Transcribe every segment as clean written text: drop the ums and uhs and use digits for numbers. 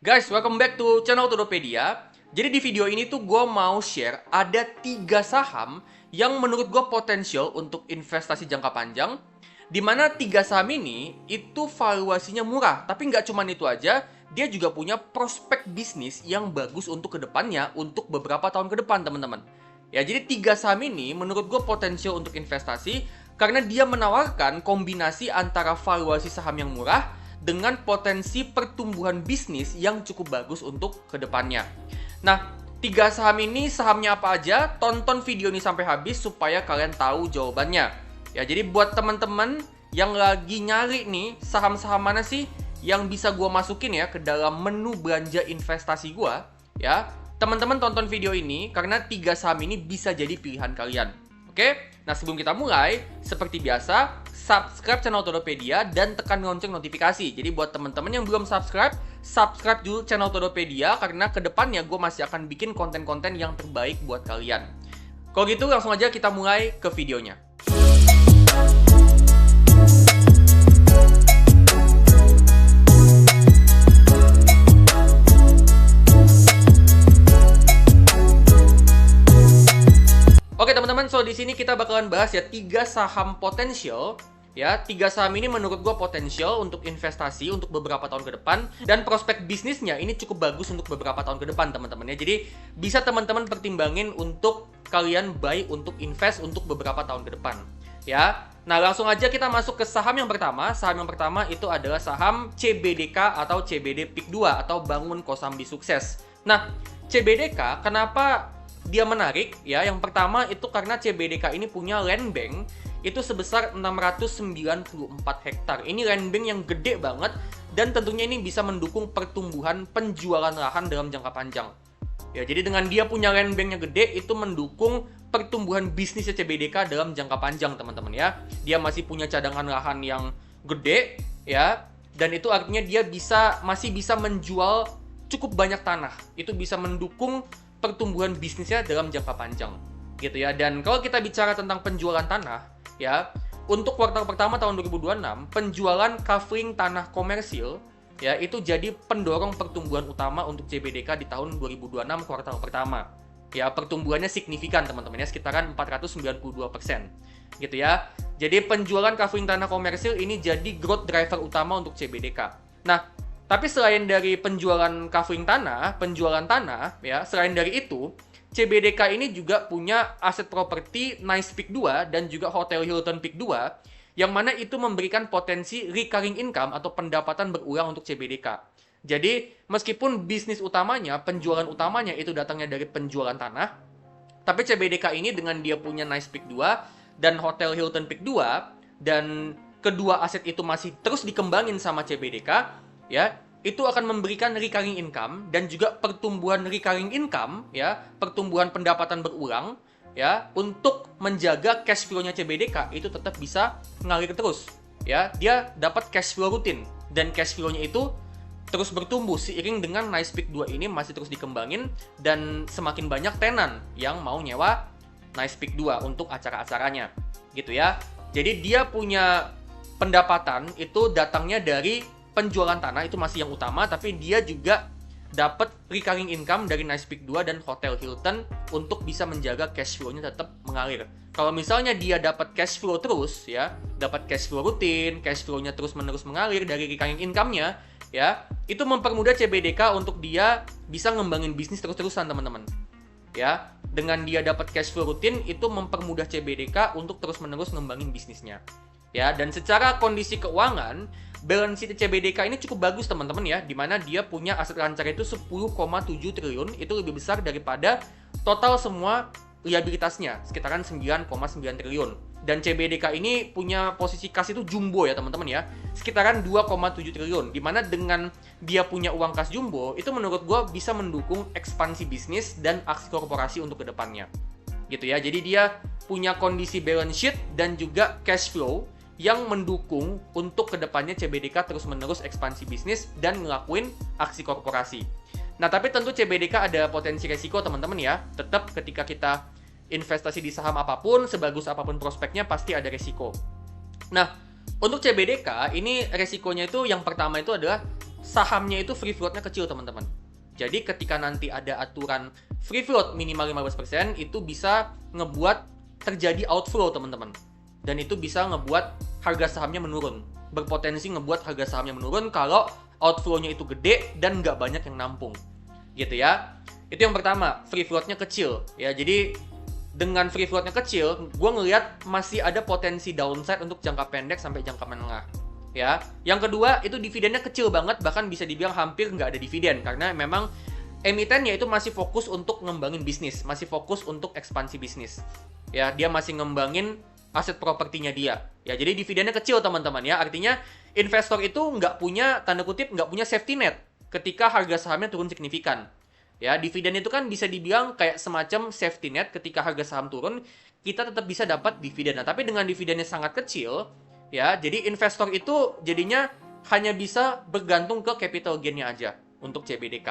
Guys, welcome back to channel Todopedia. Jadi di video ini tuh gue mau share ada 3 saham yang menurut gue potensial untuk investasi jangka panjang. Dimana 3 saham ini itu valuasinya murah, tapi nggak cuma itu aja, dia juga punya prospek bisnis yang bagus untuk kedepannya, untuk beberapa tahun ke depan teman-teman. Ya, jadi 3 saham ini menurut gue potensial untuk investasi karena dia menawarkan kombinasi antara valuasi saham yang murah dengan potensi pertumbuhan bisnis yang cukup bagus untuk kedepannya. Nah, 3 saham ini sahamnya apa aja? Tonton video ini sampai habis supaya kalian tahu jawabannya. Ya, jadi buat teman-teman yang lagi nyari nih saham-saham mana sih yang bisa gue masukin ya ke dalam menu belanja investasi gue, ya, teman-teman tonton video ini karena 3 saham ini bisa jadi pilihan kalian. Oke? Nah, sebelum kita mulai, seperti biasa, subscribe channel Todopedia dan tekan lonceng notifikasi. Jadi buat teman-teman yang belum subscribe, subscribe dulu channel Todopedia karena kedepannya gue masih akan bikin konten-konten yang terbaik buat kalian. Kalau gitu langsung aja kita mulai ke videonya. Oke teman-teman, so di sini kita bakalan bahas ya 3 saham potensial. Ya, 3 saham ini menurut gue potensial untuk investasi untuk beberapa tahun ke depan dan prospek bisnisnya ini cukup bagus untuk beberapa tahun ke depan teman-teman ya. Jadi bisa teman-teman pertimbangin untuk kalian buy untuk invest untuk beberapa tahun ke depan. Ya. Nah, langsung aja kita masuk ke saham yang pertama. Saham yang pertama itu adalah saham CBDK atau CBD Peak 2 atau Bangun Kosambi Sukses. Nah, CBDK kenapa dia menarik ya? Yang pertama itu karena CBDK ini punya land bank itu sebesar 694 hektar. Ini land bank yang gede banget dan tentunya ini bisa mendukung pertumbuhan penjualan lahan dalam jangka panjang. Ya, jadi dengan dia punya land bank yang gede itu mendukung pertumbuhan bisnisnya CBDK dalam jangka panjang, teman-teman ya. Dia masih punya cadangan lahan yang gede ya, dan itu artinya dia masih bisa menjual cukup banyak tanah. Itu bisa mendukung pertumbuhan bisnisnya dalam jangka panjang gitu ya. Dan kalau kita bicara tentang penjualan tanah ya, untuk kuartal pertama tahun 2026 penjualan covering tanah komersil ya itu jadi pendorong pertumbuhan utama untuk CBDK di tahun 2026 kuartal pertama. Ya, pertumbuhannya signifikan teman-teman ya, sekitaran 492% gitu ya. Jadi penjualan covering tanah komersil ini jadi growth driver utama untuk CBDK. Nah, tapi selain dari penjualan penjualan tanah ya, selain dari itu, CBDK ini juga punya aset properti Nice Peak 2 dan juga Hotel Hilton Peak 2 yang mana itu memberikan potensi recurring income atau pendapatan berulang untuk CBDK. Jadi, meskipun bisnis utamanya, penjualan utamanya itu datangnya dari penjualan tanah, tapi CBDK ini dengan dia punya Nice Peak 2 dan Hotel Hilton Peak 2 dan kedua aset itu masih terus dikembangin sama CBDK, ya, itu akan memberikan recurring income dan juga pertumbuhan recurring income ya, pertumbuhan pendapatan berulang ya, untuk menjaga cash flow-nya CBDK itu tetap bisa mengalir terus ya. Dia dapat cash flow rutin dan cash flow-nya itu terus bertumbuh seiring dengan Nice Peak 2 ini masih terus dikembangin dan semakin banyak tenan yang mau nyewa Nice Peak 2 untuk acara-acaranya gitu ya. Jadi dia punya pendapatan itu datangnya dari penjualan tanah, itu masih yang utama, tapi dia juga dapat recurring income dari Nice Peak 2 dan Hotel Hilton untuk bisa menjaga cash flow-nya tetap mengalir. Kalau misalnya dia dapat cash flow terus ya, dapat cash flow rutin, cash flow-nya terus-menerus mengalir dari recurring income-nya ya, itu mempermudah CBDK untuk dia bisa ngembangin bisnis terus-terusan, teman-teman. Ya, dengan dia dapat cash flow rutin itu mempermudah CBDK untuk terus-menerus ngembangin bisnisnya. Ya, dan secara kondisi keuangan, balance sheet CBDK ini cukup bagus teman-teman ya, dimana dia punya aset lancar itu 10,7 triliun, itu lebih besar daripada total semua liabilitasnya, sekitaran 9,9 triliun. Dan CBDK ini punya posisi kas itu jumbo ya teman-teman ya, sekitaran 2,7 triliun, dimana dengan dia punya uang kas jumbo, itu menurut gue bisa mendukung ekspansi bisnis dan aksi korporasi untuk kedepannya. Gitu ya, jadi dia punya kondisi balance sheet dan juga cash flow yang mendukung untuk kedepannya CBDK terus-menerus ekspansi bisnis dan ngelakuin aksi korporasi. Nah, tapi tentu CBDK ada potensi resiko teman-teman ya. Tetap ketika kita investasi di saham apapun, sebagus apapun prospeknya pasti ada resiko. Nah, untuk CBDK ini resikonya itu yang pertama itu adalah sahamnya itu free float-nya kecil, teman-teman. Jadi ketika nanti ada aturan free float minimal 15%, itu bisa ngebuat terjadi outflow, teman-teman. Dan itu bisa ngebuat harga sahamnya menurun. Berpotensi ngebuat harga sahamnya menurun kalau outflow-nya itu gede dan nggak banyak yang nampung. Gitu ya. Itu yang pertama, free float-nya kecil. Ya, jadi dengan free float-nya kecil, gue ngelihat masih ada potensi downside untuk jangka pendek sampai jangka menengah. Ya, yang kedua itu dividennya kecil banget, bahkan bisa dibilang hampir nggak ada dividen karena memang emitennya itu masih fokus untuk ngembangin bisnis, masih fokus untuk ekspansi bisnis. Ya, dia masih ngembangin aset propertinya dia. Ya, jadi dividennya kecil, teman-teman ya. Artinya investor itu nggak punya, tanda kutip, nggak punya safety net ketika harga sahamnya turun signifikan. Ya, dividen itu kan bisa dibilang kayak semacam safety net ketika harga saham turun, kita tetap bisa dapat dividen. Nah, tapi dengan dividennya sangat kecil, ya, jadi investor itu jadinya hanya bisa bergantung ke capital gain-nya aja untuk CBDK.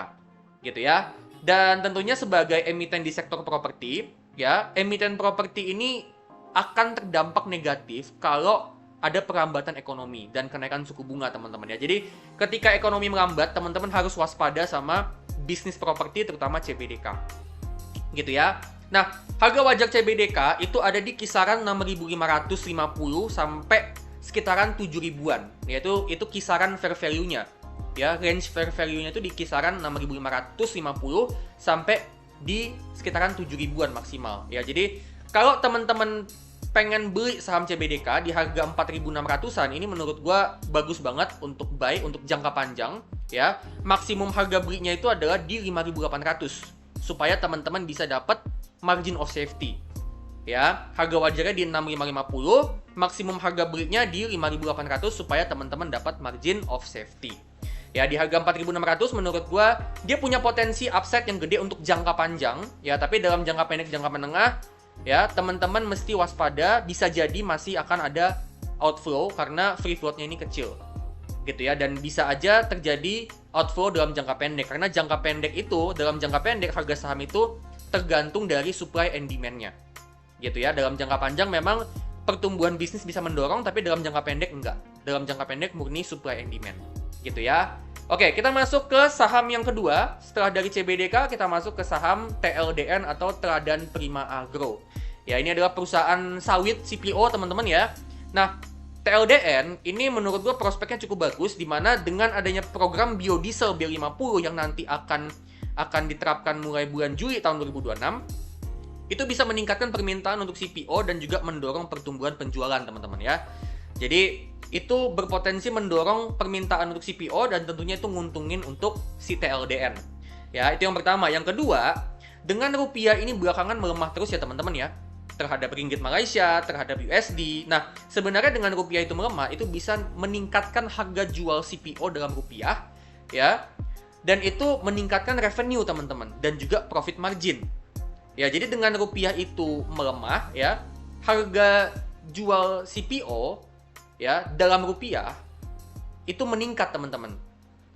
Gitu ya. Dan tentunya sebagai emiten di sektor properti, ya, emiten properti ini akan terdampak negatif kalau ada perlambatan ekonomi dan kenaikan suku bunga, teman-teman ya. Jadi ketika ekonomi melambat, teman-teman harus waspada sama bisnis properti terutama CBDK. Gitu ya. Nah, harga wajar CBDK itu ada di kisaran 6.550 sampai sekitaran 7.000-an. Yaitu itu kisaran fair value-nya. Ya, range fair value-nya itu di kisaran 6.550 sampai di sekitaran 7.000-an maksimal. Ya, jadi kalau teman-teman pengen beli saham CBDK di harga 4.600-an, ini menurut gua bagus banget untuk buy untuk jangka panjang, ya. Maksimum harga belinya itu adalah di 5.800 supaya teman-teman bisa dapat margin of safety. Ya, harga wajarnya di 6.550, maksimum harga belinya di 5.800 supaya teman-teman dapat margin of safety. Ya, di harga 4.600 menurut gua dia punya potensi upside yang gede untuk jangka panjang, ya, tapi dalam jangka pendek, jangka menengah, ya, teman-teman mesti waspada, bisa jadi masih akan ada outflow karena free float-nya ini kecil. Gitu ya, dan bisa aja terjadi outflow dalam jangka pendek karena jangka pendek itu, dalam jangka pendek harga saham itu tergantung dari supply and demand-nya. Gitu ya, dalam jangka panjang memang pertumbuhan bisnis bisa mendorong, tapi dalam jangka pendek enggak. Dalam jangka pendek murni supply and demand. Gitu ya. Oke, kita masuk ke saham yang kedua. Setelah dari CBDK, kita masuk ke saham TLDN atau Teladan Prima Agro. Ya, ini adalah perusahaan sawit CPO, teman-teman ya. Nah, TLDN ini menurut gue prospeknya cukup bagus, di mana dengan adanya program biodiesel B50 yang nanti akan diterapkan mulai bulan Juli tahun 2026, itu bisa meningkatkan permintaan untuk CPO dan juga mendorong pertumbuhan penjualan, teman-teman ya. Jadi itu berpotensi mendorong permintaan untuk CPO dan tentunya itu nguntungin untuk si TLDN. Ya, itu yang pertama. Yang kedua, dengan rupiah ini belakangan melemah terus ya teman-teman ya, terhadap ringgit Malaysia, terhadap USD. Nah, sebenarnya dengan rupiah itu melemah, itu bisa meningkatkan harga jual CPO dalam rupiah, ya. Dan itu meningkatkan revenue teman-teman dan juga profit margin. Ya, jadi dengan rupiah itu melemah ya, harga jual CPO ya dalam rupiah itu meningkat teman-teman.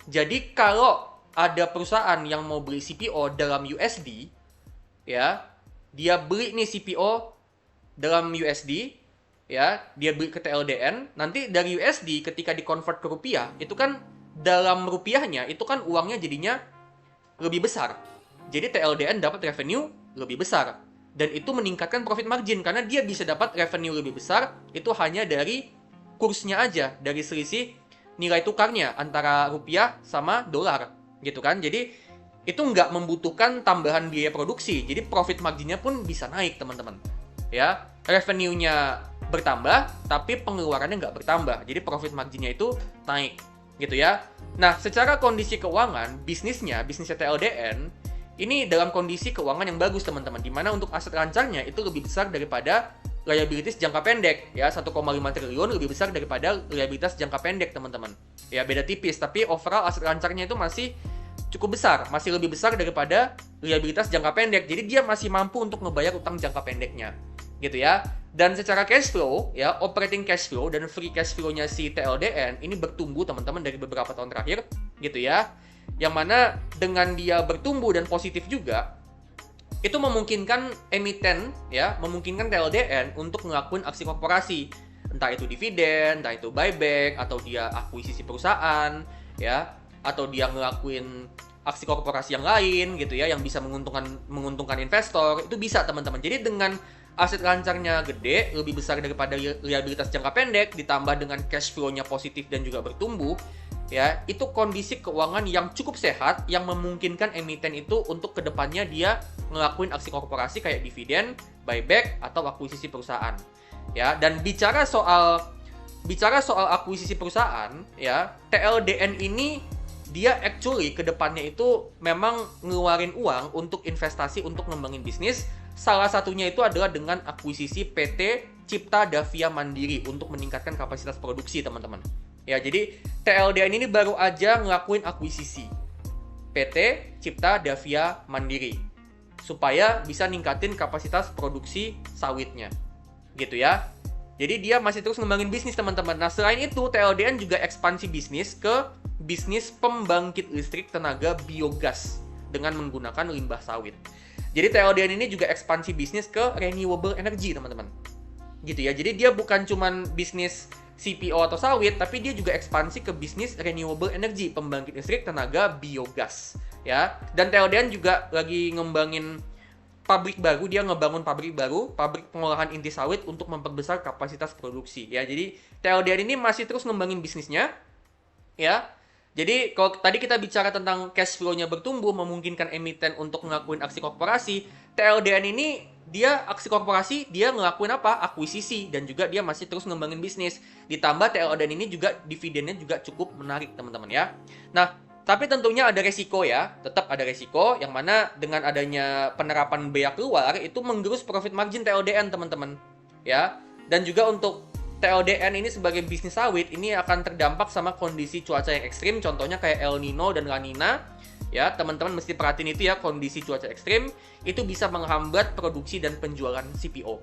Jadi kalau ada perusahaan yang mau beli CPO dalam USD ya, dia beli nih CPO dalam USD ya, dia beli ke TLDN, nanti dari USD ketika dikonvert ke rupiah, itu kan dalam rupiahnya itu kan uangnya jadinya lebih besar. Jadi TLDN dapat revenue lebih besar dan itu meningkatkan profit margin karena dia bisa dapat revenue lebih besar itu hanya dari kursnya aja, dari selisih nilai tukarnya antara rupiah sama dolar gitu kan. Jadi itu nggak membutuhkan tambahan biaya produksi, jadi profit marginnya pun bisa naik teman-teman ya. Revenue-nya bertambah tapi pengeluarannya nggak bertambah, jadi profit marginnya itu naik gitu ya. Nah, secara kondisi keuangan bisnisnya TLDN ini dalam kondisi keuangan yang bagus teman-teman, dimana untuk aset lancarnya itu lebih besar daripada liabilities jangka pendek ya, 1,5 triliun lebih besar daripada liabilitas jangka pendek teman-teman ya, beda tipis, tapi overall aset lancarnya itu masih cukup besar, masih lebih besar daripada liabilitas jangka pendek, jadi dia masih mampu untuk ngebayar utang jangka pendeknya gitu ya. Dan secara cash flow ya, operating cash flow dan free cash flow-nya si TLDN ini bertumbuh teman-teman dari beberapa tahun terakhir gitu ya, yang mana dengan dia bertumbuh dan positif juga, itu memungkinkan emiten ya, memungkinkan TLDN untuk ngelakuin aksi korporasi, entah itu dividen, entah itu buyback, atau dia akuisisi perusahaan ya, atau dia ngelakuin aksi korporasi yang lain gitu ya, yang bisa menguntungkan investor, itu bisa teman-teman. Jadi dengan aset lancarnya gede, lebih besar daripada liabilitas jangka pendek, ditambah dengan cash flow-nya positif dan juga bertumbuh, ya, itu kondisi keuangan yang cukup sehat, yang memungkinkan emiten itu untuk kedepannya dia ngelakuin aksi korporasi kayak dividen, buyback, atau akuisisi perusahaan. Ya, dan bicara soal akuisisi perusahaan, ya, TLDN ini dia actually kedepannya itu memang ngeluarin uang untuk investasi untuk ngembangin bisnis. Salah satunya itu adalah dengan akuisisi PT Cipta Davia Mandiri untuk meningkatkan kapasitas produksi, teman-teman. Ya, jadi TLDN ini baru aja ngelakuin akuisisi PT Cipta Davia Mandiri supaya bisa ningkatin kapasitas produksi sawitnya. Gitu ya. Jadi dia masih terus ngembangin bisnis, teman-teman. Nah, selain itu TLDN juga ekspansi bisnis ke bisnis pembangkit listrik tenaga biogas dengan menggunakan limbah sawit. Jadi TLDN ini juga ekspansi bisnis ke renewable energy, teman-teman. Gitu ya. Jadi dia bukan cuman bisnis CPO atau sawit, tapi dia juga ekspansi ke bisnis renewable energy, pembangkit listrik tenaga biogas, ya. Dan TLDN juga lagi ngembangin pabrik baru, dia ngebangun pabrik baru, pabrik pengolahan inti sawit untuk memperbesar kapasitas produksi, ya. Jadi TLDN ini masih terus ngembangin bisnisnya, ya. Jadi kalau tadi kita bicara tentang cash flow-nya bertumbuh, memungkinkan emiten untuk ngelakuin aksi korporasi, TLDN ini dia aksi korporasi, dia ngelakuin apa? Akuisisi, dan juga dia masih terus ngembangin bisnis. Ditambah TLDN ini juga dividennya juga cukup menarik, teman-teman, ya. Nah, tapi tentunya ada resiko, ya. Tetap ada resiko, yang mana dengan adanya penerapan bea keluar, itu menggerus profit margin TLDN, teman-teman, ya. Dan juga untuk TLDN ini sebagai bisnis sawit, ini akan terdampak sama kondisi cuaca yang ekstrim, contohnya kayak El Nino dan La Nina, ya. Teman-teman mesti perhatiin itu ya, kondisi cuaca ekstrim, itu bisa menghambat produksi dan penjualan CPO.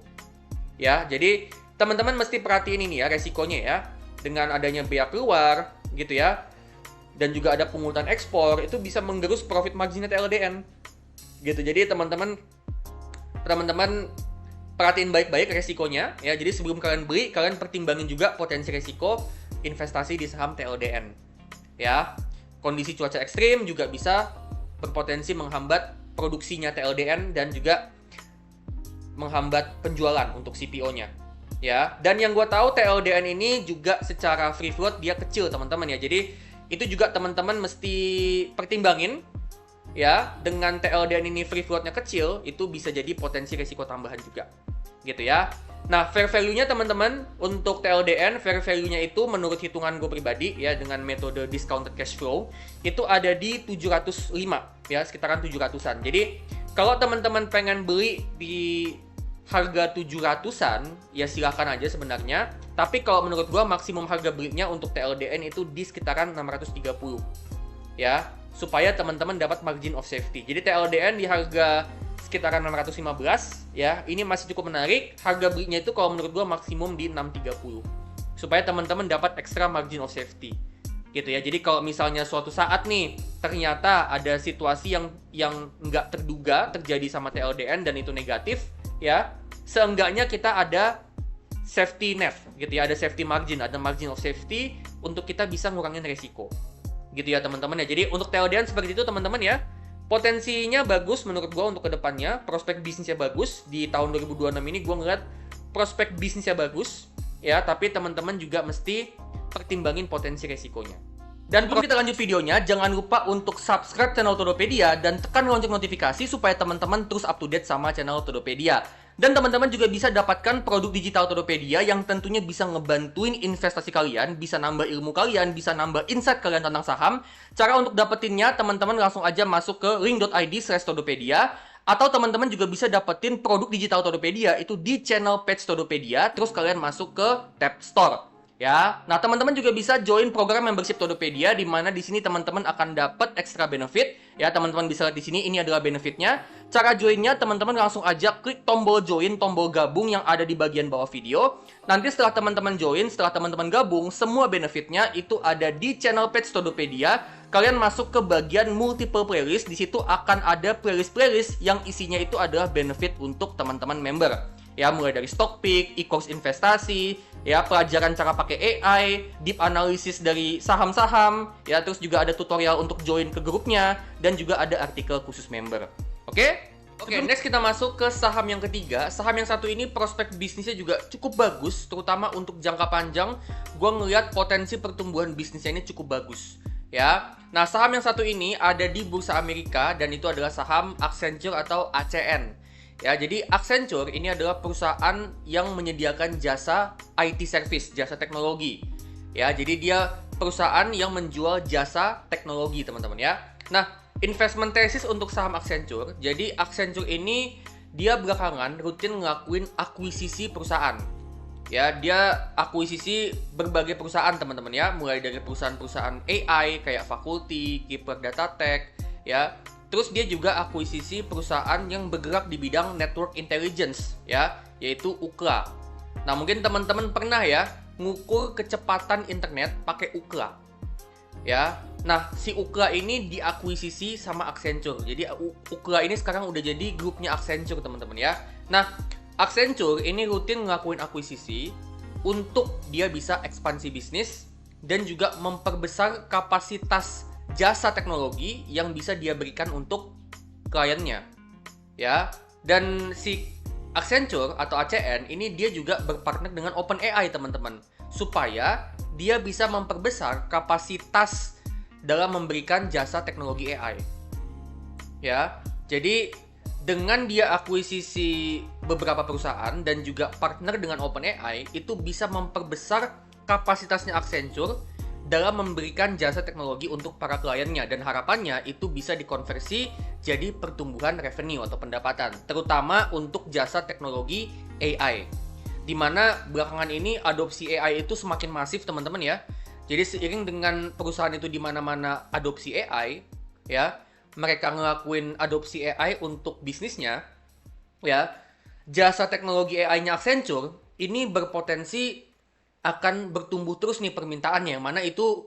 Ya, jadi teman-teman mesti perhatiin ini ya, resikonya ya. Dengan adanya bea keluar, gitu ya, dan juga ada pungutan ekspor, itu bisa menggerus profit marginnya TLDN. Gitu. Jadi teman-teman perhatiin baik-baik resikonya ya. Jadi sebelum kalian beli, kalian pertimbangin juga potensi resiko investasi di saham TLDN. Ya. Kondisi cuaca ekstrim juga bisa berpotensi menghambat produksinya TLDN dan juga menghambat penjualan untuk CPO-nya. Ya. Dan yang gue tahu TLDN ini juga secara free float dia kecil, teman-teman ya. Jadi itu juga teman-teman mesti pertimbangin ya. Dengan TLDN ini free float-nya kecil, itu bisa jadi potensi resiko tambahan juga. Gitu ya. Nah, fair value-nya teman-teman untuk TLDN, fair value-nya itu menurut hitungan gue pribadi ya, dengan metode discounted cash flow, itu ada di 705 ya, sekitaran 700-an. Jadi, kalau teman-teman pengen beli di harga 700-an, ya silakan aja sebenarnya. Tapi kalau menurut gua maksimum harga belinya untuk TLDN itu di sekitaran 630. Ya, supaya teman-teman dapat margin of safety. Jadi TLDN di harga sekitaran 615, ya. Ini masih cukup menarik. Harga belinya itu kalau menurut gua maksimum di 630. Supaya teman-teman dapat extra margin of safety. Gitu ya. Jadi kalau misalnya suatu saat nih ternyata ada situasi yang nggak terduga terjadi sama TLDN dan itu negatif, ya, seenggaknya kita ada safety net gitu ya, ada safety margin, ada margin of safety untuk kita bisa ngurangin resiko gitu ya teman-teman ya. Jadi untuk TLDN seperti itu teman-teman ya, potensinya bagus menurut gua untuk kedepannya, prospek bisnisnya bagus. Di tahun 2026 ini gua ngeliat prospek bisnisnya bagus ya, tapi teman-teman juga mesti pertimbangin potensi resikonya. Dan sebelum kita lanjut videonya, jangan lupa untuk subscribe channel Todopedia dan tekan lonceng notifikasi supaya teman-teman terus up to date sama channel Todopedia. Dan teman-teman juga bisa dapatkan produk digital Todopedia yang tentunya bisa ngebantuin investasi kalian, bisa nambah ilmu kalian, bisa nambah insight kalian tentang saham. Cara untuk dapetinnya, teman-teman langsung aja masuk ke link.id/Todopedia. Atau teman-teman juga bisa dapetin produk digital Todopedia itu di channel page Todopedia, terus kalian masuk ke tab Store. Ya, nah teman-teman juga bisa join program membership Todopedia, di mana di sini teman-teman akan dapat extra benefit. Ya, teman-teman bisa lihat di sini, ini adalah benefitnya. Cara joinnya, teman-teman langsung aja klik tombol join, tombol gabung yang ada di bagian bawah video. Nanti setelah teman-teman join, setelah teman-teman gabung, semua benefitnya itu ada di channel page Todopedia. Kalian masuk ke bagian multiple playlist, di situ akan ada playlist-playlist yang isinya itu adalah benefit untuk teman-teman member. Ya, mulai dari stock pick, e-course investasi, ya, pelajaran cara pakai AI, deep analysis dari saham-saham, ya, terus juga ada tutorial untuk join ke grupnya, dan juga ada artikel khusus member. Oke? Oke, next kita masuk ke saham yang ketiga. Saham yang satu ini prospek bisnisnya juga cukup bagus, terutama untuk jangka panjang. Gue ngelihat potensi pertumbuhan bisnisnya ini cukup bagus, ya. Nah, saham yang satu ini ada di Bursa Amerika, dan itu adalah saham Accenture atau ACN. Ya, jadi Accenture ini adalah perusahaan yang menyediakan jasa IT service, jasa teknologi. Ya, jadi dia perusahaan yang menjual jasa teknologi, teman-teman ya. Nah, investment thesis untuk saham Accenture. Jadi Accenture ini dia belakangan rutin ngelakuin akuisisi perusahaan. Ya, dia akuisisi berbagai perusahaan, teman-teman ya, mulai dari perusahaan-perusahaan AI kayak Faculty, Kipper Data Tech, ya. Terus dia juga akuisisi perusahaan yang bergerak di bidang network intelligence, ya, yaitu Ookla. Nah, mungkin teman-teman pernah ya ngukur kecepatan internet pakai Ookla. Ya. Nah, si Ookla ini diakuisisi sama Accenture. Jadi Ookla ini sekarang udah jadi grupnya Accenture, teman-teman ya. Nah, Accenture ini rutin ngelakuin akuisisi untuk dia bisa ekspansi bisnis dan juga memperbesar kapasitas jasa teknologi yang bisa dia berikan untuk kliennya, ya. Dan si Accenture atau ACN ini dia juga berpartner dengan OpenAI, teman-teman, supaya dia bisa memperbesar kapasitas dalam memberikan jasa teknologi AI, ya. Jadi dengan dia akuisisi beberapa perusahaan dan juga partner dengan OpenAI, itu bisa memperbesar kapasitasnya Accenture dalam memberikan jasa teknologi untuk para kliennya, dan harapannya itu bisa dikonversi jadi pertumbuhan revenue atau pendapatan, terutama untuk jasa teknologi AI, dimana belakangan ini adopsi AI itu semakin masif, teman-teman ya. Jadi seiring dengan perusahaan itu di mana-mana adopsi AI, ya, mereka ngelakuin adopsi AI untuk bisnisnya, ya, jasa teknologi AI-nya Accenture ini berpotensi akan bertumbuh terus nih permintaannya, yang mana itu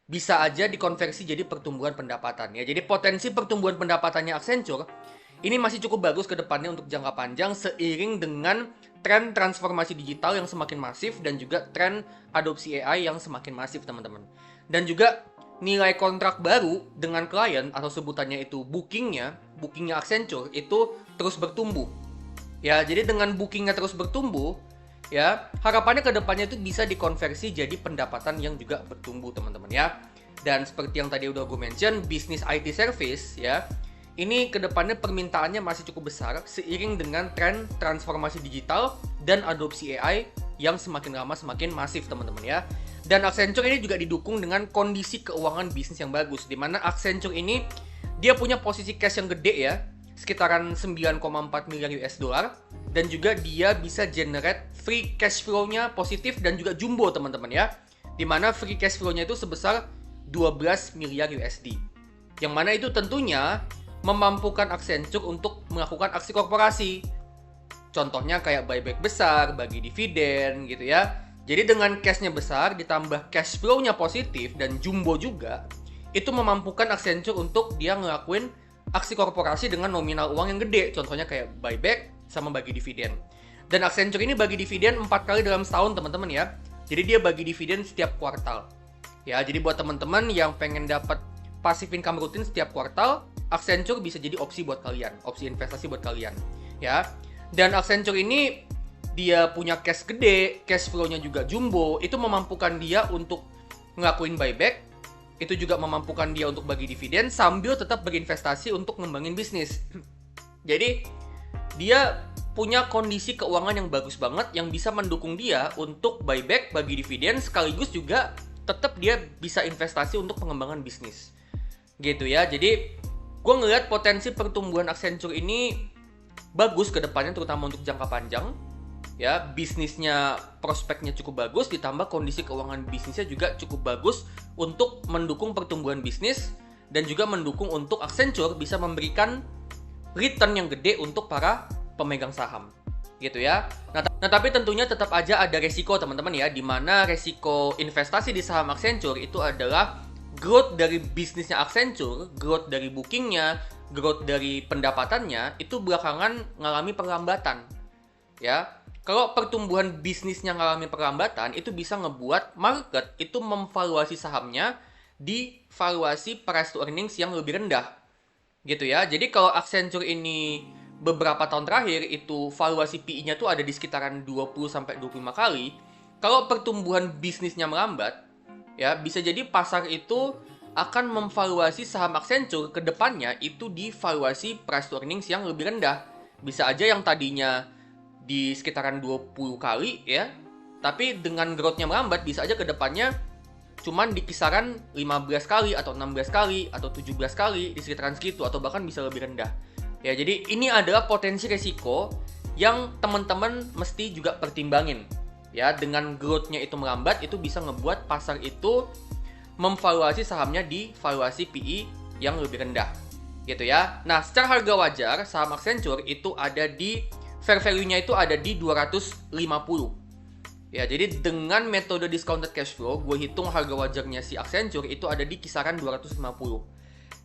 bisa aja dikonversi jadi pertumbuhan pendapatan ya. Jadi potensi pertumbuhan pendapatannya Accenture ini masih cukup bagus ke depannya untuk jangka panjang seiring dengan tren transformasi digital yang semakin masif dan juga tren adopsi AI yang semakin masif, teman-teman. Dan juga nilai kontrak baru dengan klien atau sebutannya itu bookingnya Accenture itu terus bertumbuh. Ya, jadi dengan bookingnya terus bertumbuh, ya, harapannya ke depannya itu bisa dikonversi jadi pendapatan yang juga bertumbuh, teman-teman ya. Dan seperti yang tadi udah gue mention, bisnis IT service ya, ini ke depannya permintaannya masih cukup besar seiring dengan tren transformasi digital dan adopsi AI yang semakin lama semakin masif, teman-teman ya. Dan Accenture ini juga didukung dengan kondisi keuangan bisnis yang bagus, di mana Accenture ini dia punya posisi cash yang gede ya, sekitaran 9,4 miliar US dollar, dan juga dia bisa generate free cash flow-nya positif dan juga jumbo, teman-teman ya. Dimana free cash flow-nya itu sebesar 12 miliar USD. Yang mana itu tentunya memampukan Accenture untuk melakukan aksi korporasi. Contohnya kayak buyback besar, bagi dividen gitu ya. Jadi dengan cash-nya besar ditambah cash flow-nya positif dan jumbo juga, itu memampukan Accenture untuk dia ngelakuin aksi korporasi dengan nominal uang yang gede, contohnya kayak buyback sama bagi dividen. Dan Accenture ini bagi dividen 4 kali dalam setahun, teman-teman ya. Jadi dia bagi dividen setiap kuartal. Ya, jadi buat teman-teman yang pengen dapat passive income rutin setiap kuartal, Accenture bisa jadi opsi buat kalian, opsi investasi buat kalian, ya. Dan Accenture ini dia punya cash gede, cash flow-nya juga jumbo, itu memampukan dia untuk ngelakuin buyback, itu juga memampukan dia untuk bagi dividen sambil tetap berinvestasi untuk ngembangin bisnis. Jadi dia punya kondisi keuangan yang bagus banget yang bisa mendukung dia untuk buyback, bagi dividen, sekaligus juga tetap dia bisa investasi untuk pengembangan bisnis. Gitu ya. Jadi gue ngeliat potensi pertumbuhan Accenture ini bagus ke depannya, terutama untuk jangka panjang. Ya, bisnisnya, prospeknya cukup bagus, ditambah kondisi keuangan bisnisnya juga cukup bagus untuk mendukung pertumbuhan bisnis dan juga mendukung untuk Accenture bisa memberikan return yang gede untuk para pemegang saham, gitu ya. Nah, tapi tentunya tetap aja ada resiko, teman-teman ya, di mana resiko investasi di saham Accenture itu adalah growth dari bisnisnya Accenture, growth dari bookingnya, growth dari pendapatannya itu belakangan mengalami perlambatan, ya. Kalau pertumbuhan bisnisnya mengalami perlambatan, itu bisa ngebuat market itu memvaluasi sahamnya di valuasi price to earnings yang lebih rendah. Gitu ya. Jadi kalau Accenture ini beberapa tahun terakhir itu valuasi PE-nya tuh ada di sekitaran 20-25 kali. Kalau pertumbuhan bisnisnya melambat, ya bisa jadi pasar itu akan memvaluasi saham Accenture ke depannya itu di valuasi price to earnings yang lebih rendah. Bisa aja yang tadinya di sekitaran 20 kali ya, tapi dengan growth-nya melambat bisa aja ke depannya cuman di kisaran 15 kali atau 16 kali atau 17 kali, di sekitaran segitu atau bahkan bisa lebih rendah. Ya, jadi ini adalah potensi resiko yang teman-teman mesti juga pertimbangin. Ya, dengan growth-nya itu melambat itu bisa ngebuat pasar itu memvaluasi sahamnya di valuasi PE yang lebih rendah. Gitu ya. Nah, secara harga wajar saham Accenture itu ada di fair value-nya itu ada di 250. Ya, jadi dengan metode discounted cash flow, gue hitung harga wajarnya si Accenture itu ada di kisaran 250.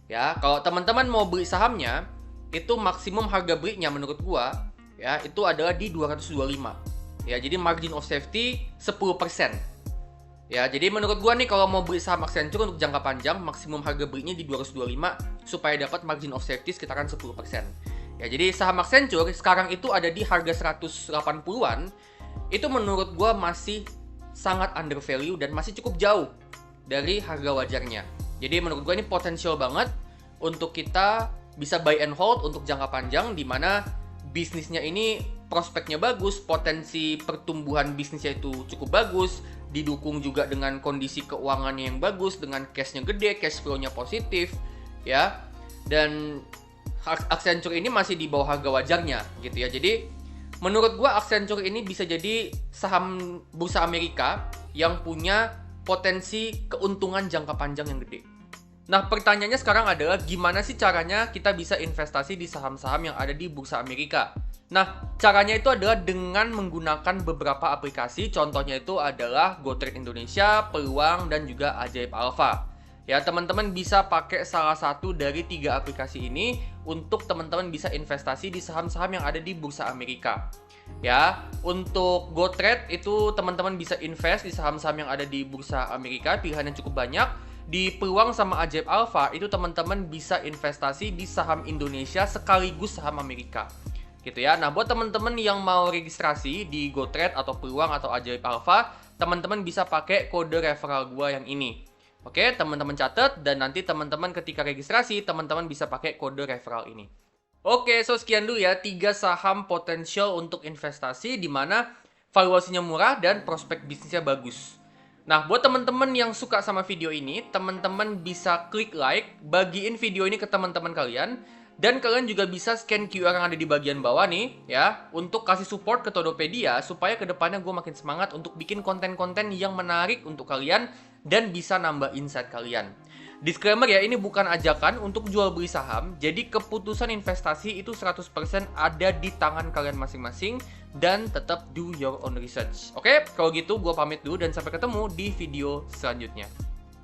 Ya, kalau teman-teman mau beli sahamnya, itu maksimum harga belinya menurut gue, ya, itu adalah di 225. Ya, jadi margin of safety 10%. Ya, jadi menurut gue nih kalau mau beli saham Accenture untuk jangka panjang, maksimum harga belinya di 225 supaya dapat margin of safety sekitaran 10%. Ya, jadi saham Accenture sekarang itu ada di harga 180-an. Itu menurut gue masih sangat undervalue dan masih cukup jauh dari harga wajarnya. Jadi menurut gue ini potensial banget untuk kita bisa buy and hold untuk jangka panjang, di mana bisnisnya ini prospeknya bagus, potensi pertumbuhan bisnisnya itu cukup bagus, didukung juga dengan kondisi keuangannya yang bagus, dengan cashnya gede, cash flow-nya positif, ya. Dan Accenture ini masih di bawah harga wajarnya gitu ya. Jadi menurut gua Accenture ini bisa jadi saham bursa Amerika yang punya potensi keuntungan jangka panjang yang gede. Nah, pertanyaannya sekarang adalah gimana sih caranya kita bisa investasi di saham-saham yang ada di bursa Amerika? Nah, caranya itu adalah dengan menggunakan beberapa aplikasi. Contohnya itu adalah GoTrade Indonesia, Peluang, dan juga Ajaib Alpha. Ya, teman-teman bisa pakai salah satu dari 3 aplikasi ini untuk teman-teman bisa investasi di saham-saham yang ada di bursa Amerika. Ya, untuk GoTrade itu teman-teman bisa invest di saham-saham yang ada di bursa Amerika, pilihannya cukup banyak. Di Peluang sama Ajaib Alpha itu teman-teman bisa investasi di saham Indonesia sekaligus saham Amerika. Gitu ya. Nah, buat teman-teman yang mau registrasi di GoTrade atau Peluang atau Ajaib Alpha, teman-teman bisa pakai kode referral gua yang ini. Oke, teman-teman catat, dan nanti teman-teman ketika registrasi, teman-teman bisa pakai kode referral ini. Oke, so sekian dulu ya 3 saham potensial untuk investasi di mana valuasinya murah dan prospek bisnisnya bagus. Nah, buat teman-teman yang suka sama video ini, teman-teman bisa klik like, bagiin video ini ke teman-teman kalian, dan kalian juga bisa scan QR yang ada di bagian bawah nih, ya, untuk kasih support ke Todopedia supaya kedepannya gue makin semangat untuk bikin konten-konten yang menarik untuk kalian dan bisa nambah insight kalian. Disclaimer ya, ini bukan ajakan untuk jual beli saham, jadi keputusan investasi itu 100% ada di tangan kalian masing-masing dan tetap do your own research. Oke, kalau gitu gue pamit dulu dan sampai ketemu di video selanjutnya.